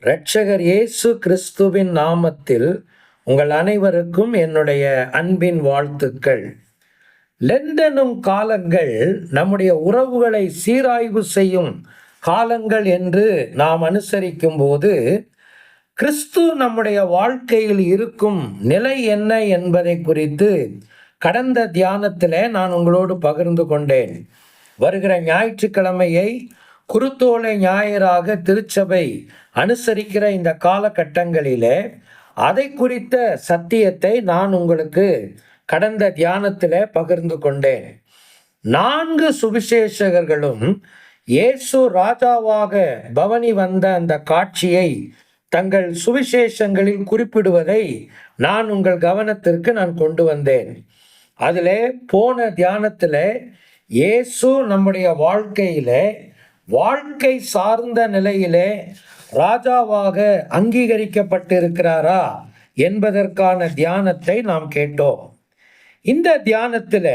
இரட்சகர் இயேசு கிறிஸ்துவின் நாமத்தில் உங்கள் அனைவருக்கும் என்னுடைய அன்பின் வாழ்த்துக்கள். லெந்தனும் காலங்கள் நம்முடைய உறவுகளை சீராய்வு செய்யும் காலங்கள் என்று நாம் அனுசரிக்கும் போது, கிறிஸ்து நம்முடைய வாழ்க்கையில் இருக்கும் நிலை என்ன என்பதை குறித்து கடந்த தியானத்தில் நான் உங்களோடு பகிர்ந்து கொண்டேன். வருகிற ஞாயிற்றுக்கிழமையை குருத்தோலை ஞாயிறாக திருச்சபை அனுசரிக்கிற இந்த காலகட்டங்களிலே அதை குறித்த சத்தியத்தை நான் உங்களுக்கு கடந்த தியானத்தில் பகிர்ந்து கொண்டேன். 4 சுவிசேஷகர்களும் இயேசு ராஜாவாக பவனி வந்த அந்த காட்சியை தங்கள் சுவிசேஷங்களில் குறிப்பிடுவதை நான் உங்கள் கவனத்திற்கு நான் கொண்டு வந்தேன். அதிலே போன தியானத்தில் இயேசு நம்முடைய வாழ்க்கை சார்ந்த நிலையிலே ராஜாவாக அங்கீகரிக்கப்பட்டிருக்கிறாரா என்பதற்கான தியானத்தை நாம் கேட்டோம். இந்த தியானத்தில்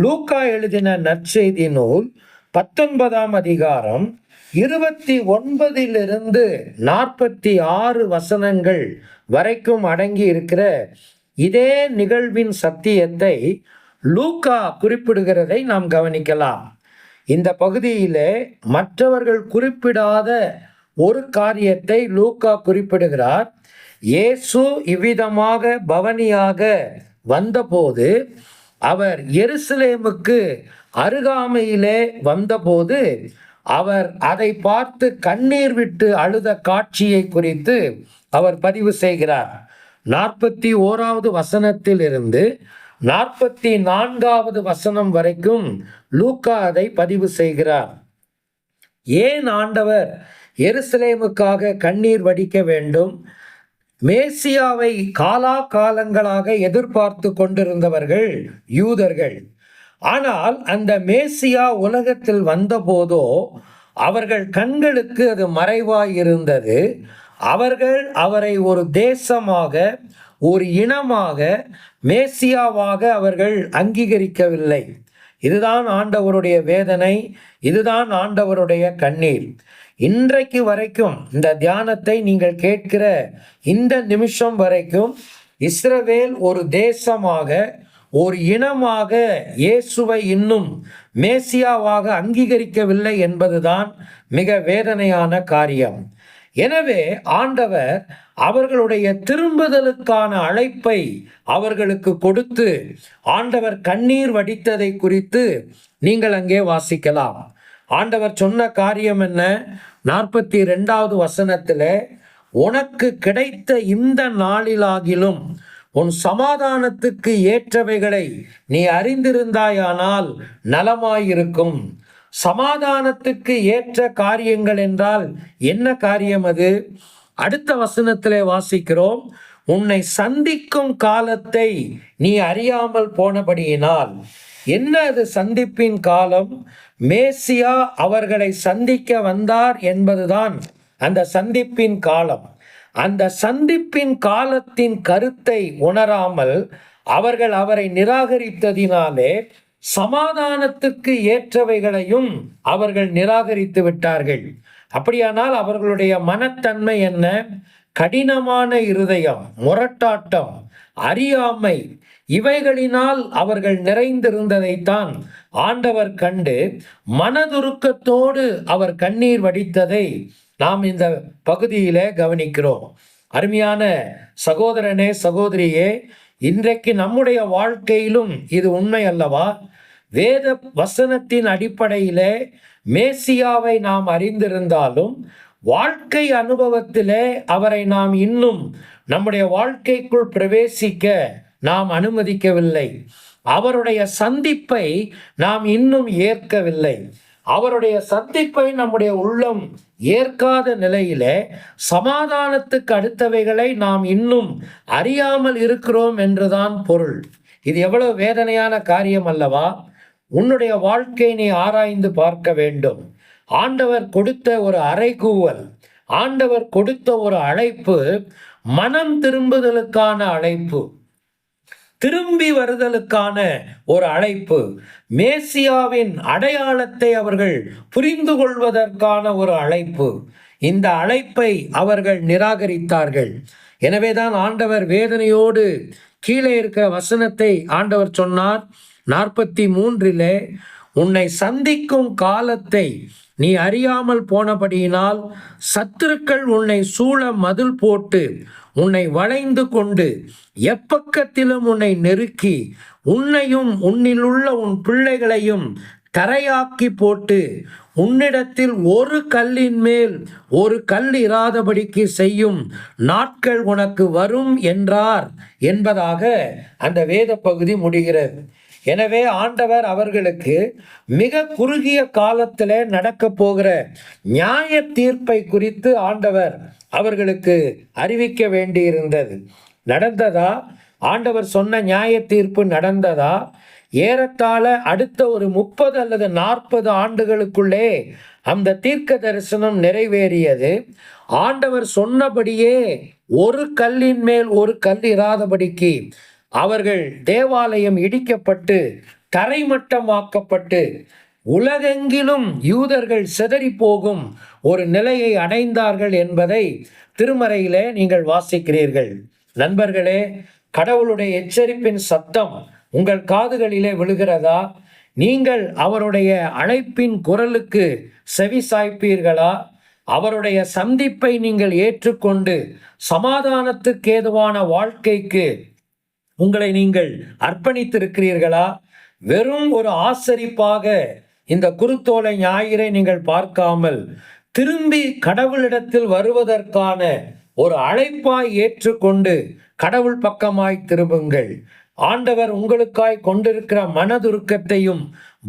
லூக்கா எழுதின நற்செய்தி நூல் 19ஆம் அதிகாரம் 29 46 வசனங்கள் வரைக்கும் அடங்கி இருக்கிற இதே நிகழ்வின் சத்தியத்தை லூக்கா குறிப்பிடுகிறதை நாம் கவனிக்கலாம். இந்த பகுதியிலே மற்றவர்கள் குறிப்பிடாத ஒரு காரியத்தை லூக்கா குறிப்பிடுகிறார். இயேசு இவ்விதமாக பவனியாக வந்தபோது, அவர் எருசலேமுக்கு அருகாமையிலே வந்தபோது அவர் அதை பார்த்து கண்ணீர் விட்டு அழுத காட்சியை குறித்து அவர் பதிவு செய்கிறார். 41வது வசனத்தில் இருந்து 44வது வசனம் வரைக்கும் லூக்கா அதை பதிவு செய்கிறார். ஏன் ஆண்டவர் எருசலேமுக்காக கண்ணீர் வடிக்க வேண்டும்? மேசியாவை காலாகாலங்களாக எதிர்பார்த்து கொண்டிருந்தவர்கள் யூதர்கள். ஆனால் அந்த மேசியா உலகத்தில் வந்தபோதோ அவர்கள் கண்களுக்கு அது மறைவாய் இருந்தது. அவர்கள் அவரை ஒரு தேசமாக, ஒரு இனமாக, மேசியாவாக அவர்கள் அங்கீகரிக்கவில்லை. இதுதான் ஆண்டவருடைய வேதனை, இதுதான் ஆண்டவருடைய கண்ணீர். இன்றைக்கு வரைக்கும் இந்த தியானத்தை நீங்கள் கேட்கிற இந்த நிமிஷம் வரைக்கும் இஸ்ரவேல் ஒரு தேசமாக, ஒரு இனமாக இயேசுவை இன்னும் மேசியாவாக அங்கீகரிக்கவில்லை என்பதுதான் மிக வேதனையான காரியம். எனவே ஆண்டவர் அவர்களுடைய திரும்புதலுக்கான அழைப்பை அவர்களுக்கு கொடுத்து ஆண்டவர் கண்ணீர் வடித்ததை குறித்து நீங்கள் அங்கே வாசிக்கலாம். ஆண்டவர் சொன்ன காரியம் என்ன? 42வது வசனத்தில், உனக்கு கிடைத்த இந்த நாளிலாகிலும் உன் சமாதானத்துக்கு ஏற்றவைகளை நீ அறிந்திருந்தாயானால் நலமாயிருக்கும். சமாதானத்துக்கு ஏற்ற காரியங்கள் என்றால் என்ன காரியம் அது? அடுத்த வசனத்திலே வாசிக்கிறோம், உன்னை சந்திக்கும் காலத்தை நீ அறியாமல் போனபடியினால். என்ன அது சந்திப்பின் காலம்? மேசியா அவர்களை சந்திக்க வந்தார் என்பதுதான் அந்த சந்திப்பின் காலம். அந்த சந்திப்பின் காலத்தின் கருத்தை உணராமல் அவர்கள் அவரை நிராகரித்ததினாலே சமாதானத்துக்கு ஏற்றவைகளையும் அவர்கள் நிராகரித்து விட்டார்கள். அப்படியானால் அவர்களுடைய மனத்தன்மை என்ன? கடினமான இருதயம், முரட்டாட்டம், அறியாமை, இவைகளினால் அவர்கள் நிறைந்திருந்ததைத்தான் ஆண்டவர் கண்டு மனதுருக்கத்தோடு அவர் கண்ணீர் வடித்ததை நாம் இந்த பகுதியிலே கவனிக்கிறோம். அருமையான சகோதரனே, சகோதரியே, இன்றைக்கு நம்முடைய வாழ்க்கையிலும் இது உண்மை அல்லவா? வேத வசனத்தின் அடிப்படையிலே மேசியாவை நாம் அறிந்திருந்தாலும் வாழ்க்கை அனுபவத்திலே அவரை நாம் இன்னும் நம்முடைய வாழ்க்கைக்குள் பிரவேசிக்க நாம் அனுமதிக்கவில்லை. அவருடைய சந்திப்பை நாம் இன்னும் ஏற்கவில்லை. அவருடைய சந்திப்பை நம்முடைய உள்ளம் ஏற்காத நிலையிலே சமாதானத்துக்கு அடுத்தவைகளை நாம் இன்னும் அறியாமல் இருக்கிறோம் என்றுதான் பொருள். இது எவ்வளவு வேதனையான காரியம் அல்லவா? உன்னுடைய வாழ்க்கை நீ ஆராய்ந்து பார்க்க வேண்டும். ஆண்டவர் கொடுத்த ஒரு அறைகூவல், ஆண்டவர் கொடுத்த ஒரு அழைப்பு, மனம் திரும்புதலுக்கான அழைப்பு, திரும்பி வருதலுக்கான ஒரு அழைப்பு, மேசியாவின் அடையாளத்தை அவர்கள் புரிந்து கொள்வதற்கான ஒரு அழைப்பு. இந்த அழைப்பை அவர்கள் நிராகரித்தார்கள். எனவேதான் ஆண்டவர் வேதனையோடு கீழே இருக்கிற வசனத்தை ஆண்டவர் சொன்னார் 43 உன்னை சந்திக்கும் காலத்தை நீ அறியாமல் போனபடியினால் சத்துருக்கள் உன்னை சூழ மதில் போட்டு உன்னை வளைந்து கொண்டு எப்பக்கத்திலும் உன்னை நெருக்கி உன்னையும் உன்னிலுள்ள உன் பிள்ளைகளையும் தரையாக்கி போட்டு உன்னிடத்தில் ஒரு கல்லின் மேல் ஒரு கல் இராதபடிக்கு செய்யும் நாட்கள் உனக்கு வரும் என்றார் என்பதாக அந்த வேத பகுதி முடிகிறது. எனவே ஆண்டவர் அவர்களுக்கு மிக குறுகிய காலத்தில் நடக்க போகிற நியாய தீர்ப்பை குறித்து ஆண்டவர் அவர்களுக்கு அறிவிக்க வேண்டியிருந்தது. நடந்ததா? ஆண்டவர் சொன்ன நியாய தீர்ப்பு நடந்ததா? ஏறத்தாழ அடுத்த ஒரு 30 அல்லது 40 ஆண்டுகளுக்குள்ளே அந்த தீர்க்க தரிசனம் நிறைவேறியது. ஆண்டவர் சொன்னபடியே ஒரு கல்லின் மேல் ஒரு கல் இராதபடிக்கு அவர்கள் தேவாலயம் இடிக்கப்பட்டு தரைமட்டமாக்கப்பட்டு உலகெங்கிலும் யூதர்கள் சிதறி போகும் ஒரு நிலையை அடைந்தார்கள் என்பதை திருமறையிலே நீங்கள் வாசிக்கிறீர்கள். நண்பர்களே, கடவுளுடைய எச்சரிப்பின் சத்தம் உங்கள் காதுகளிலே விழுகிறதா? நீங்கள் அவருடைய அழைப்பின் குரலுக்கு செவி சாய்ப்பீர்களா? அவருடைய சந்திப்பை நீங்கள் ஏற்றுக்கொண்டு சமாதானத்துக்கு ஏதுவான வாழ்க்கைக்கு உங்களை நீங்கள் அர்ப்பணித்திருக்கிறீர்களா? வெறும் ஒரு ஆசரிப்பாக இந்த குருத்தோலை ஞாயிறை நீங்கள் பார்க்காமல் திரும்பி கடவுளிடத்தில் வருவதற்கான ஒரு அழைப்பாய் ஏற்றுக்கொண்டு கடவுள் பக்கமாய் திரும்புங்கள். ஆண்டவர் உங்களுக்காய் கொண்டிருக்கிற மனதுருக்கத்தையும்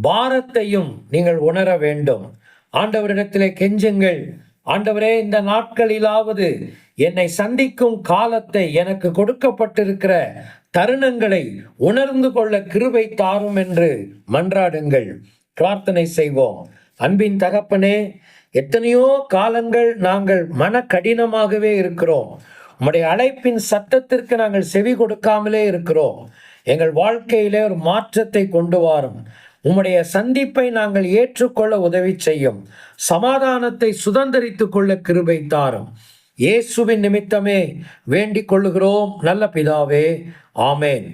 பாரத்தையும் நீங்கள் உணர வேண்டும். ஆண்டவரிடத்திலே கெஞ்சுங்கள். ஆண்டவரே, இந்த நாட்களிலாவது என்னை சந்திக்கும் காலத்தை, எனக்கு கொடுக்கப்பட்டிருக்கிற தருணங்களை உணர்ந்து கொள்ள கிருபை தாரும் என்று மன்றாடுங்கள். பிரார்த்தனை செய்வோம். அன்பின் தகப்பனே, எத்தனையோ காலங்கள் நாங்கள் மன கடினமாகவே இருக்கிறோம். உம்முடைய அழைப்பின் சத்தத்திற்கு நாங்கள் செவி கொடுக்காமலே இருக்கிறோம். எங்கள் வாழ்க்கையிலே ஒரு மாற்றத்தை கொண்டு வாரும். உம்முடைய சந்திப்பை நாங்கள் ஏற்றுக்கொள்ள உதவி செய்யும். சமாதானத்தை சுதந்திரித்துக் கொள்ள கிருபை தாரும். இயேசுவின் நிமித்தமே வேண்டிக் கொள்ளுகிறோம் நல்ல பிதாவே. ஆமேன்.